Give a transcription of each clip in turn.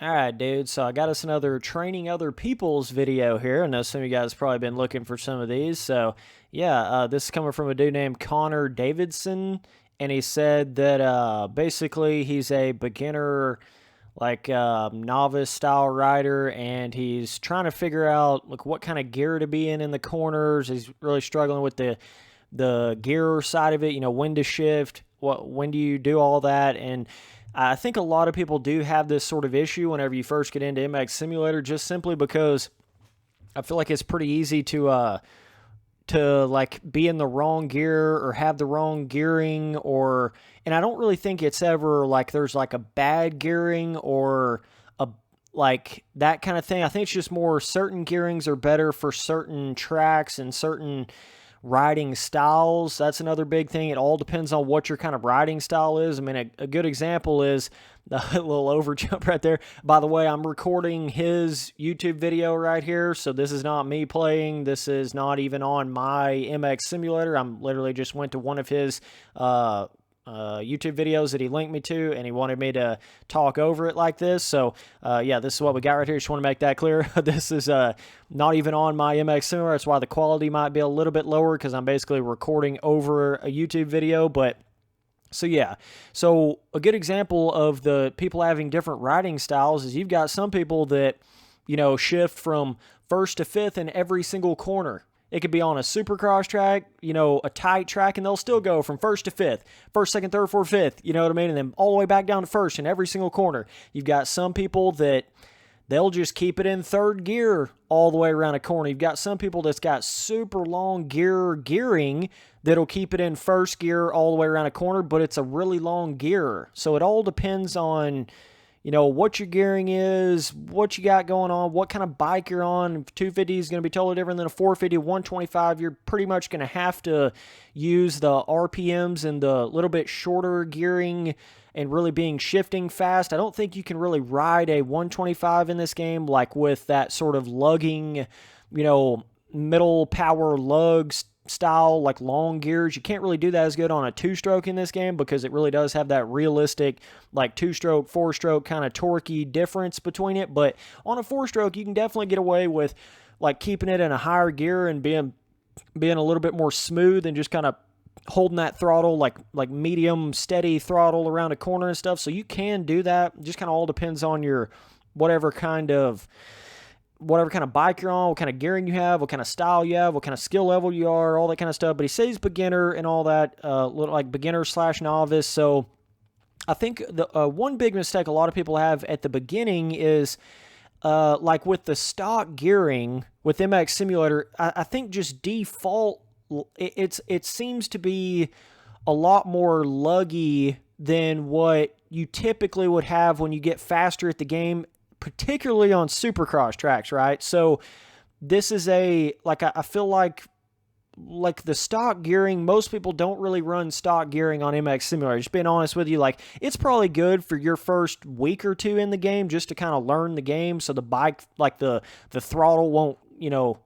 Alright, dude, so I got us another training other people's video here. I know some of you guys probably been looking for some of these. So, yeah, this is coming from a dude named Connor Davidson, and he said that basically he's a beginner, novice style rider, and he's trying to figure out like what kind of gear to be in the corners. He's really struggling with the gear side of it, when to shift, when do you do all that, and I think a lot of people do have this sort of issue whenever you first get into MX Simulator, just simply because I feel like it's pretty easy to like be in the wrong gear or have the wrong gearing, and I don't really think it's ever like there's like a bad gearing or a like that kind of thing. I think it's just more certain gearings are better for certain tracks and certain riding styles. That's another big thing. It all depends on what your kind of riding style is. I mean, a good example is the little over jump right there. By the way, I'm recording his YouTube video right here, so this is not me playing. This is not even on my MX Simulator. I'm literally just went to one of his YouTube videos that he linked me to, and he wanted me to talk over it like this. So, yeah, this is what we got right here. Just want to make that clear. This is not even on my MX Simulator. That's why the quality might be a little bit lower, because I'm basically recording over a YouTube video. But so, yeah. So, a good example of the people having different riding styles is you've got some people that, shift from first to fifth in every single corner. It could be on a supercross track, a tight track, and they'll still go from first to fifth, first, second, third, fourth, fifth, you know what I mean? And then all the way back down to first in every single corner. You've got some people that they'll just keep it in third gear all the way around a corner. You've got some people that's got super long gearing that'll keep it in first gear all the way around a corner, but it's a really long gear. So it all depends on what your gearing is, what you got going on, what kind of bike you're on. 250 is going to be totally different than a 450, 125. You're pretty much going to have to use the RPMs and the little bit shorter gearing and really being shifting fast. I don't think you can really ride a 125 in this game like with that sort of lugging, middle power lugs style, like long gears. You can't really do that as good on a two-stroke in this game because it really does have that realistic, like two-stroke, four-stroke kind of torquey difference between it. But on a four-stroke, you can definitely get away with like keeping it in a higher gear and being a little bit more smooth and just kind of holding that throttle like medium steady throttle around a corner and stuff. So you can do that. It just kind of all depends on your whatever kind of bike you're on, what kind of gearing you have, what kind of style you have, what kind of skill level you are, all that kind of stuff. But he says beginner and all that, like beginner/novice. So I think the one big mistake a lot of people have at the beginning is like with the stock gearing with MX Simulator, I think just default, it seems to be a lot more luggy than what you typically would have when you get faster at the game, particularly on supercross tracks, right? So this is I feel like the stock gearing, most people don't really run stock gearing on MX Simulator. Just being honest with you, like it's probably good for your first week or two in the game just to kind of learn the game, so the bike, like the throttle won't,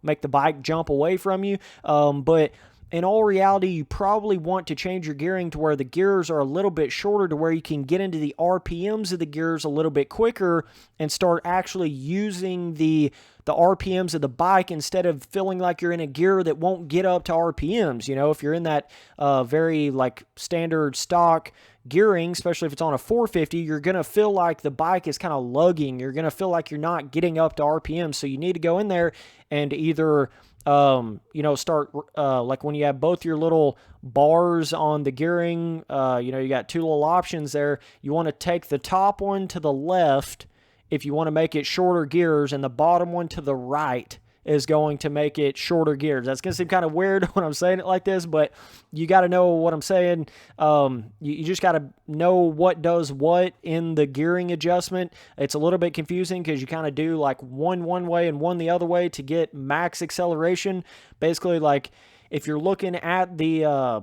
make the bike jump away from you. But in all reality, you probably want to change your gearing to where the gears are a little bit shorter to where you can get into the RPMs of the gears a little bit quicker and start actually using the RPMs of the bike instead of feeling like you're in a gear that won't get up to RPMs. If you're in that very like standard stock gearing, especially if it's on a 450, you're going to feel like the bike is kind of lugging. You're going to feel like you're not getting up to RPM. So you need to go in there and either start like when you have both your little bars on the gearing, you got two little options there. You want to take the top one to the left if you want to make it shorter gears, and the bottom one to the right is going to make it shorter gears. That's going to seem kind of weird when I'm saying it like this, but you got to know what I'm saying. You just got to know what does what in the gearing adjustment. It's a little bit confusing because you kind of do like one way and one the other way to get max acceleration. Basically, like if you're looking at the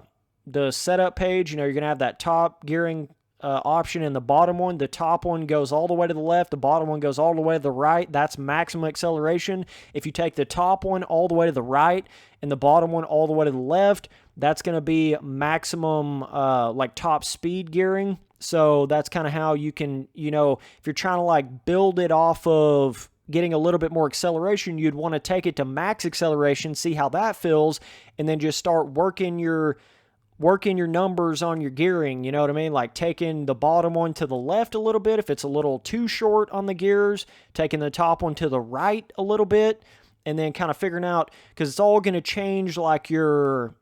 setup page, you're going to have that top gearing option in the bottom one. The top one goes all the way to the left. The bottom one goes all the way to the right. That's maximum acceleration. If you take the top one all the way to the right and the bottom one all the way to the left, that's going to be maximum like top speed gearing. So that's kind of how you can, if you're trying to like build it off of getting a little bit more acceleration, you'd want to take it to max acceleration, see how that feels, and then just start working your numbers on your gearing, you know what I mean? Like taking the bottom one to the left a little bit if it's a little too short on the gears, taking the top one to the right a little bit, and then kind of figuring out, because it's all going to change like your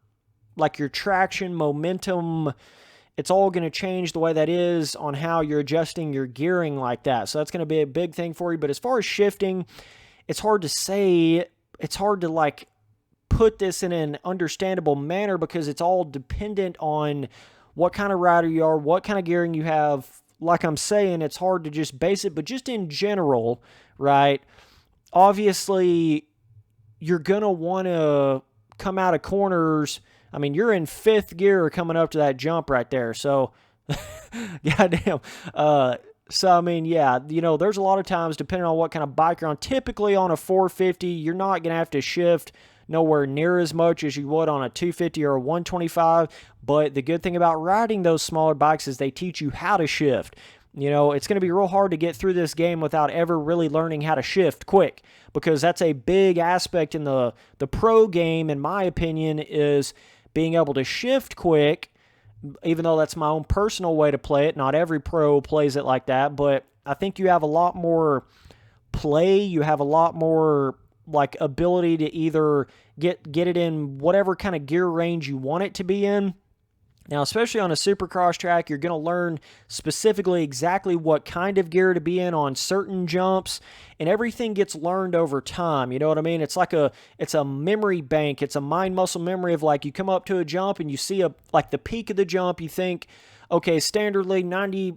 traction, momentum. It's all going to change the way that is on how you're adjusting your gearing like that. So that's going to be a big thing for you. But as far as shifting, it's hard to say. It's hard to like put this in an understandable manner because it's all dependent on what kind of rider you are, what kind of gearing you have. Like I'm saying, it's hard to just base it, but just in general, right? Obviously, you're going to want to come out of corners. I mean, you're in fifth gear coming up to that jump right there. So, goddamn. So, I mean, yeah, there's a lot of times, depending on what kind of bike you're on, typically on a 450, you're not going to have to shift nowhere near as much as you would on a 250 or a 125. But the good thing about riding those smaller bikes is they teach you how to shift. It's going to be real hard to get through this game without ever really learning how to shift quick, because that's a big aspect in the pro game, in my opinion, is being able to shift quick, even though that's my own personal way to play it. Not every pro plays it like that, but I think you have a lot more play. You have a lot more like ability to either get it in whatever kind of gear range you want it to be in. Now, especially on a supercross track, you're going to learn specifically exactly what kind of gear to be in on certain jumps, and everything gets learned over time. You know what I mean? It's a memory bank. It's a mind muscle memory of like you come up to a jump and you see like the peak of the jump. You think, okay, standardly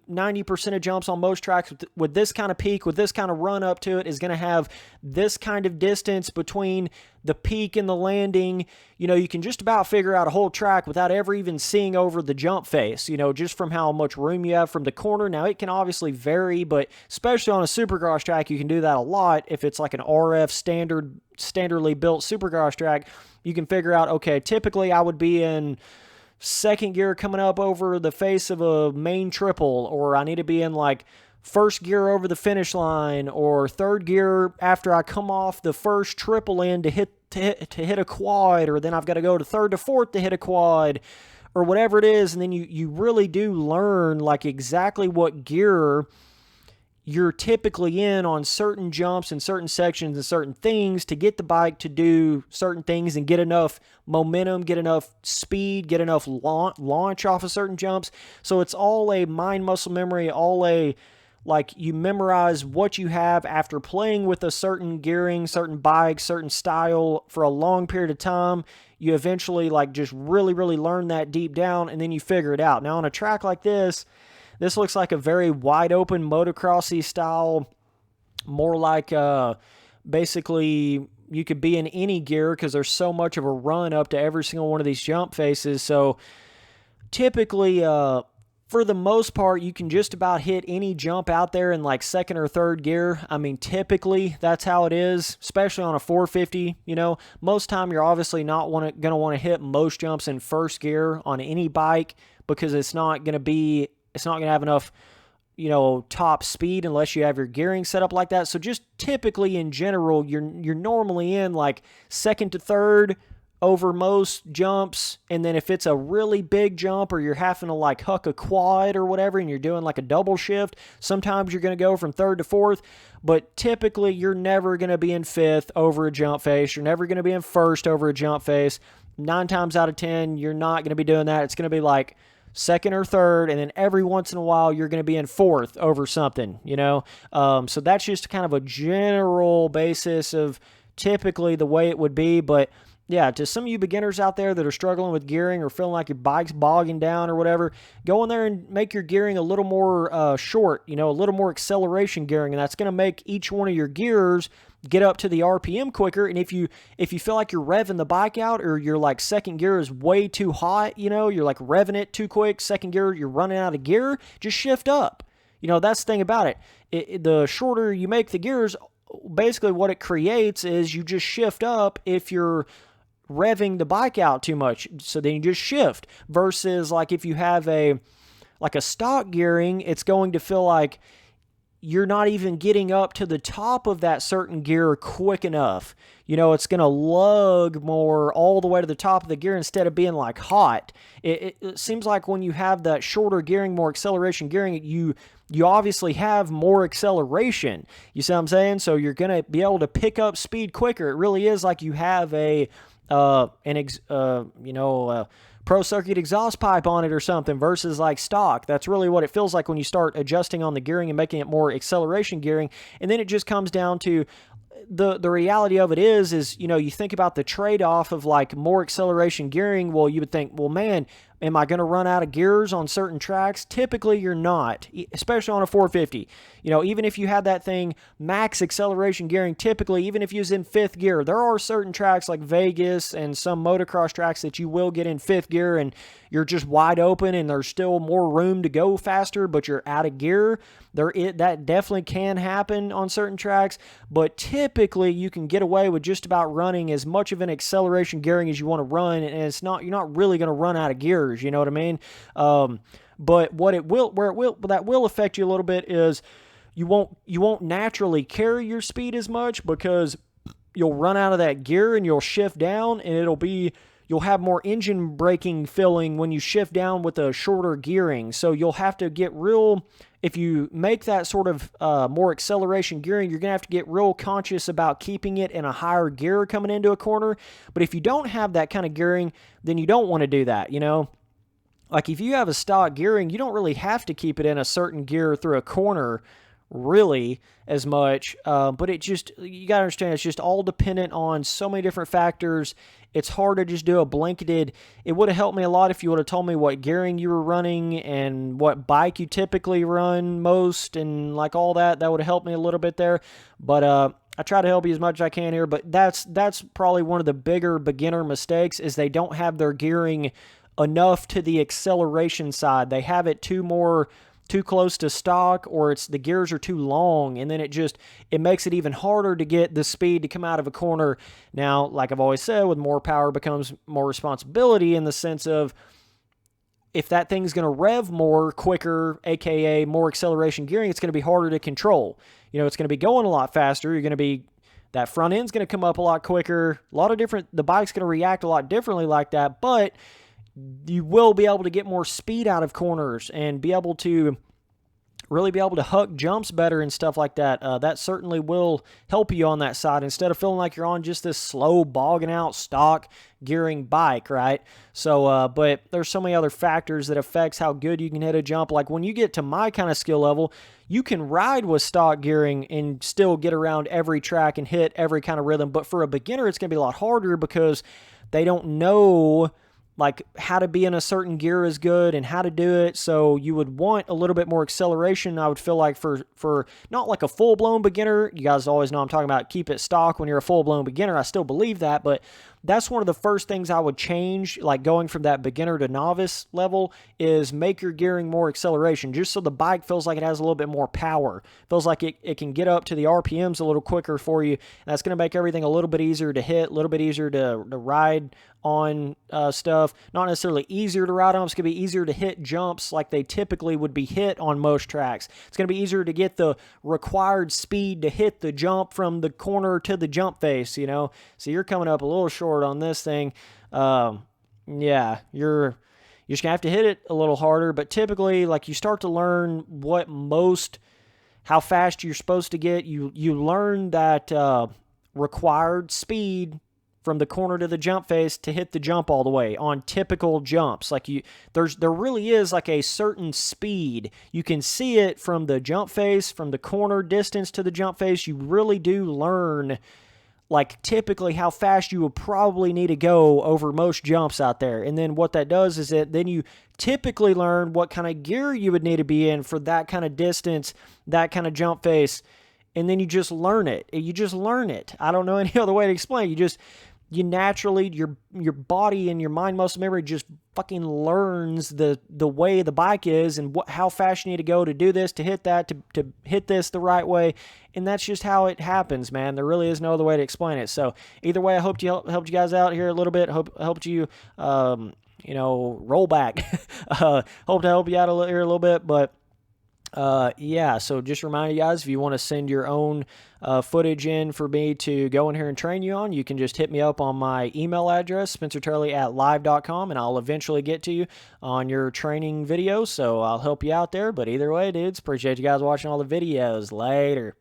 90% of jumps on most tracks with this kind of peak, with this kind of run up to it, is going to have this kind of distance between the peak and the landing. You can just about figure out a whole track without ever even seeing over the jump face, just from how much room you have from the corner. Now, it can obviously vary, but especially on a supercross track, you can do that a lot. If it's like an RF standardly built supercross track, you can figure out, okay, typically I would be in second gear coming up over the face of a main triple, or I need to be in like first gear over the finish line, or third gear after I come off the first triple in to hit a quad, or then I've got to go to third to fourth to hit a quad, or whatever it is. And then you really do learn like exactly what gear you're typically in on certain jumps and certain sections and certain things to get the bike to do certain things and get enough momentum, get enough speed, get enough launch off of certain jumps. So it's all a mind muscle memory, like you memorize what you have after playing with a certain gearing, certain bike, certain style for a long period of time. You eventually like just really, really learn that deep down, and then you figure it out. Now on a track like this looks like a very wide open motocrossy style, more like basically you could be in any gear because there's so much of a run up to every single one of these jump faces. So typically, for the most part, you can just about hit any jump out there in like second or third gear. I mean, typically that's how it is, especially on a 450. Most time you're obviously not going to want to hit most jumps in first gear on any bike, because it's not going to have enough, top speed unless you have your gearing set up like that. So just typically in general, you're normally in like second to third over most jumps. And then if it's a really big jump, or you're having to like huck a quad or whatever, and you're doing like a double shift, sometimes you're going to go from third to fourth. But typically you're never going to be in fifth over a jump face. You're never going to be in first over a jump face. 9 times out of 10, you're not going to be doing that. It's going to be like second or third, and then every once in a while you're going to be in fourth over something, so that's just kind of a general basis of typically the way it would be. But yeah, to some of you beginners out there that are struggling with gearing or feeling like your bike's bogging down or whatever, go in there and make your gearing a little more short, a little more acceleration gearing, and that's going to make each one of your gears get up to the RPM quicker. And if you feel like you're revving the bike out, or your like second gear is way too hot, you're like revving it too quick, second gear you're running out of gear, just shift up. That's the thing about it. The shorter you make the gears, basically what it creates is you just shift up if you're revving the bike out too much. So then you just shift, versus like if you have a stock gearing, it's going to feel like you're not even getting up to the top of that certain gear quick enough. It's going to lug more all the way to the top of the gear instead of being like hot. It seems like when you have that shorter gearing, more acceleration gearing, you obviously have more acceleration. You see what I'm saying? So you're going to be able to pick up speed quicker. It really is like you have a pro circuit exhaust pipe on it or something, versus like stock. That's really what it feels like when you start adjusting on the gearing and making it more acceleration gearing. And then it just comes down to the reality of it is you think about the trade-off of like more acceleration gearing. Well, you would think, well, man, am I going to run out of gears on certain tracks? Typically, you're not, especially on a 450. Even if you had that thing max acceleration gearing, typically, even if you was in fifth gear, there are certain tracks like Vegas and some motocross tracks that you will get in fifth gear and you're just wide open and there's still more room to go faster, but you're out of gear. That definitely can happen on certain tracks, but typically you can get away with just about running as much of an acceleration gearing as you want to run, and you're not really going to run out of gears. You know what I mean? But that will affect you a little bit is you won't naturally carry your speed as much, because you'll run out of that gear and you'll shift down, and you'll have more engine braking feeling when you shift down with a shorter gearing. So you'll have to get if you make that sort of more acceleration gearing, you're going to have to get real conscious about keeping it in a higher gear coming into a corner. But if you don't have that kind of gearing, then you don't want to do that, Like if you have a stock gearing, you don't really have to keep it in a certain gear through a corner really as much, but you gotta understand, it's just all dependent on so many different factors. It's hard to just do a blanketed. It would have helped me a lot if you would have told me what gearing you were running and what bike you typically run most and like all that. That would have helped me a little bit there, but I try to help you as much as I can here. But that's probably one of the bigger beginner mistakes, is they don't have their gearing enough to the acceleration side. They have it too close to stock, or the gears are too long, and then it makes it even harder to get the speed to come out of a corner. Now, like I've always said, with more power becomes more responsibility, in the sense of if that thing's going to rev more quicker, aka more acceleration gearing, it's going to be harder to control. It's going to be going a lot faster. That front end's going to come up a lot quicker. The bike's going to react a lot differently like that, but you will be able to get more speed out of corners and really be able to huck jumps better and stuff like that. That certainly will help you on that side, instead of feeling like you're on just this slow, bogging out stock gearing bike, right? So, but there's so many other factors that affects how good you can hit a jump. Like when you get to my kind of skill level, you can ride with stock gearing and still get around every track and hit every kind of rhythm. But for a beginner, it's going to be a lot harder, because they don't know like how to be in a certain gear is good and how to do it. So you would want a little bit more acceleration. I would feel like for not like a full-blown beginner. You guys always know I'm talking about keep it stock when you're a full-blown beginner. I still believe that, but that's one of the first things I would change, like going from that beginner to novice level, is make your gearing more acceleration, just so the bike feels like it has a little bit more power. Feels like it can get up to the RPMs a little quicker for you. And that's going to make everything a little bit easier to hit, a little bit easier to ride on stuff. Not necessarily easier to ride on, it's going to be easier to hit jumps like they typically would be hit on most tracks. It's going to be easier to get the required speed to hit the jump from the corner to the jump face, So you're coming up a little short on this thing. Yeah, you're just gonna have to hit it a little harder, but typically, like, you start to learn how fast you're supposed to get. You learn that required speed from the corner to the jump face to hit the jump all the way on typical jumps. Like there really is like a certain speed. You can see it from the jump face, from the corner distance to the jump face. You really do learn like typically how fast you would probably need to go over most jumps out there. And then what that does is that then you typically learn what kind of gear you would need to be in for that kind of distance, that kind of jump face. And then you just learn it. I don't know any other way to explain it. you naturally, your body and your mind muscle memory just fucking learns the way the bike is and how fast you need to go to do this, to hit that, to hit this the right way. And that's just how it happens, man. There really is no other way to explain it. So either way, I hope helped you guys out here a little bit. Helped you, roll back. Hope to help you out here a little bit, but yeah, so just remind you guys, if you want to send your own footage in for me to go in here and train you on, you can just hit me up on my email address, spencerturley@live.com, and I'll eventually get to you on your training videos, so I'll help you out there. But either way, dudes, appreciate you guys watching all the videos. Later.